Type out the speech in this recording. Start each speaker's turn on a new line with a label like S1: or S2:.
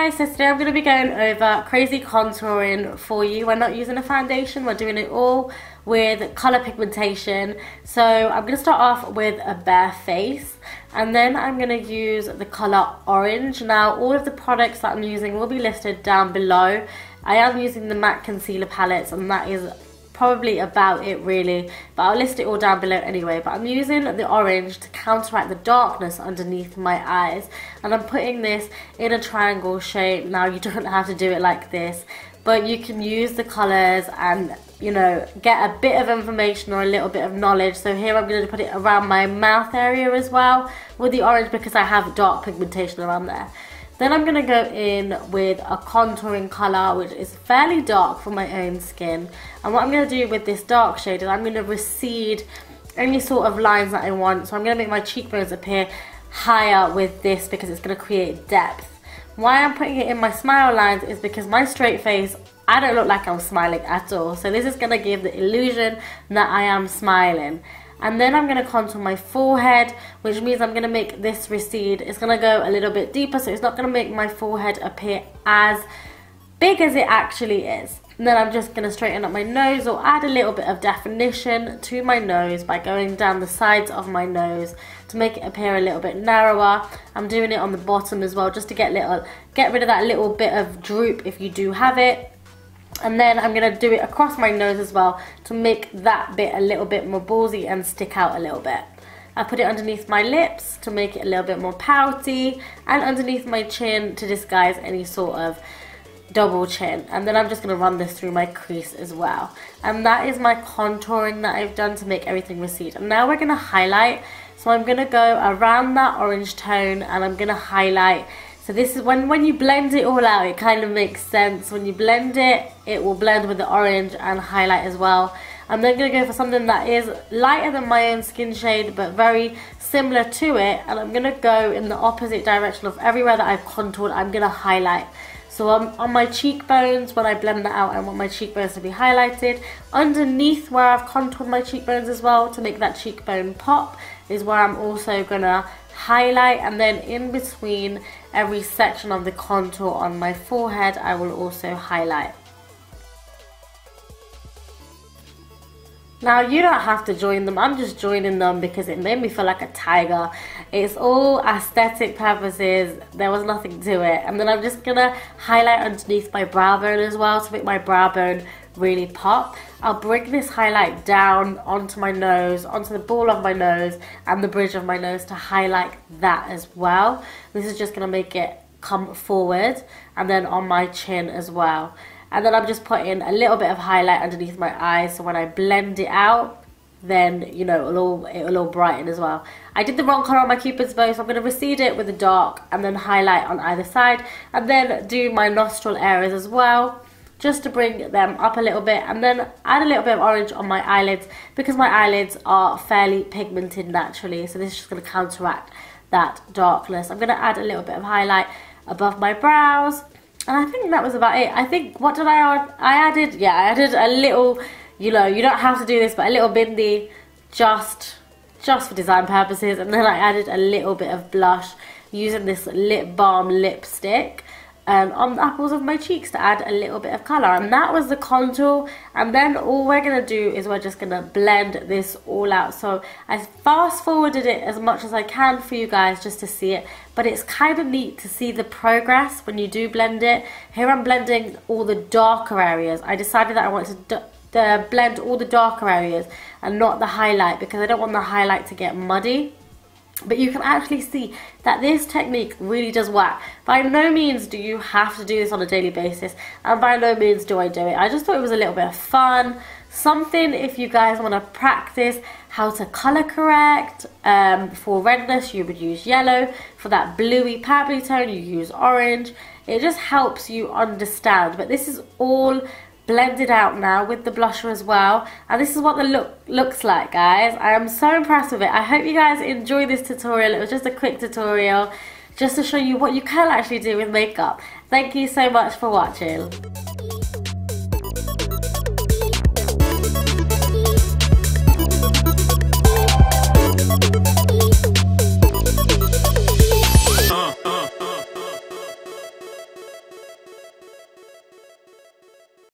S1: guys, so today I'm going to be going over crazy contouring for you. We're not using a foundation, we're doing it all with colour pigmentation. So I'm going to start off with a bare face, and then I'm going to use the colour orange. Now all of the products that I'm using will be listed down below. I am using the matte concealer palettes, and that is probably about it really, but I'll list it all down below anyway. But I'm using the orange to counteract the darkness underneath my eyes, and I'm putting this in a triangle shape. Now you don't have to do it like this, but you can use the colours and, you know, get a bit of information or a little bit of knowledge. So here I'm going to put it around my mouth area as well with the orange, because I have dark pigmentation around there. Then I'm going to go in with a contouring colour which is fairly dark for my own skin. And what I'm going to do with this dark shade is I'm going to recede any sort of lines that I want. So I'm going to make my cheekbones appear higher with this because it's going to create depth. Why I'm putting it in my smile lines is because my straight face, I don't look like I'm smiling at all. So this is going to give the illusion that I am smiling. And then I'm going to contour my forehead, which means I'm going to make this recede. It's going to go a little bit deeper, so it's not going to make my forehead appear as big as it actually is. And then I'm just going to straighten up my nose or add a little bit of definition to my nose by going down the sides of my nose to make it appear a little bit narrower. I'm doing it on the bottom as well, just to get rid of that little bit of droop if you do have it. And then I'm going to do it across my nose as well to make that bit a little bit more ballsy and stick out a little bit. I put it underneath my lips to make it a little bit more pouty, and underneath my chin to disguise any sort of double chin. And then I'm just going to run this through my crease as well. And that is my contouring that I've done to make everything recede. And now we're going to highlight. So I'm going to go around that orange tone and I'm going to highlight. So this is when you blend it all out, it kind of makes sense. When you blend it, it will blend with the orange and highlight as well. I'm then going to go for something that is lighter than my own skin shade, but very similar to it. And I'm going to go in the opposite direction of everywhere that I've contoured. I'm going to highlight. So on my cheekbones, when I blend that out, I want my cheekbones to be highlighted. Underneath where I've contoured my cheekbones as well, to make that cheekbone pop, is where I'm also going to highlight. And then in between every section of the contour on my forehead, I will also highlight. Now you don't have to join them, I'm just joining them because it made me feel like a tiger. It's all aesthetic purposes, there was nothing to it. And then I'm just gonna highlight underneath my brow bone as well to make my brow bone really pop. I'll bring this highlight down onto my nose, onto the ball of my nose and the bridge of my nose to highlight that as well. This is just gonna make it come forward, and then on my chin as well. And then I'm just putting a little bit of highlight underneath my eyes, so when I blend it out, then, you know, it'll all brighten as well. I did the wrong colour on my cupid's bow, so I'm going to recede it with the dark and then highlight on either side, and then do my nostril areas as well, just to bring them up a little bit, and then add a little bit of orange on my eyelids because my eyelids are fairly pigmented naturally, so this is just going to counteract that darkness. I'm going to add a little bit of highlight above my brows. And I think that was about it. I think, what did I add? I added a little, you know, you don't have to do this, but a little bindi just for design purposes. And then I added a little bit of blush using this lip balm lipstick on the apples of my cheeks to add a little bit of colour. And that was the contour. And then all we're going to do is we're just going to blend this all out. So I fast forwarded it as much as I can for you guys just to see it. But it's kind of neat to see the progress when you do blend it. Here I'm blending all the darker areas. I decided that I wanted to blend all the darker areas and not the highlight, because I don't want the highlight to get muddy. But you can actually see that this technique really does work. By no means do you have to do this on a daily basis, and by no means do I do it. I just thought it was a little bit of fun. Something if you guys want to practice how to colour correct. For redness you would use yellow. For that bluey purpley tone you use orange. It just helps you understand. But this is all blended out now with the blusher as well, and this is what the look looks like, guys. I am so impressed with it. I hope you guys enjoyed this tutorial. It was just a quick tutorial just to show you what you can actually do with makeup. Thank you so much for watching.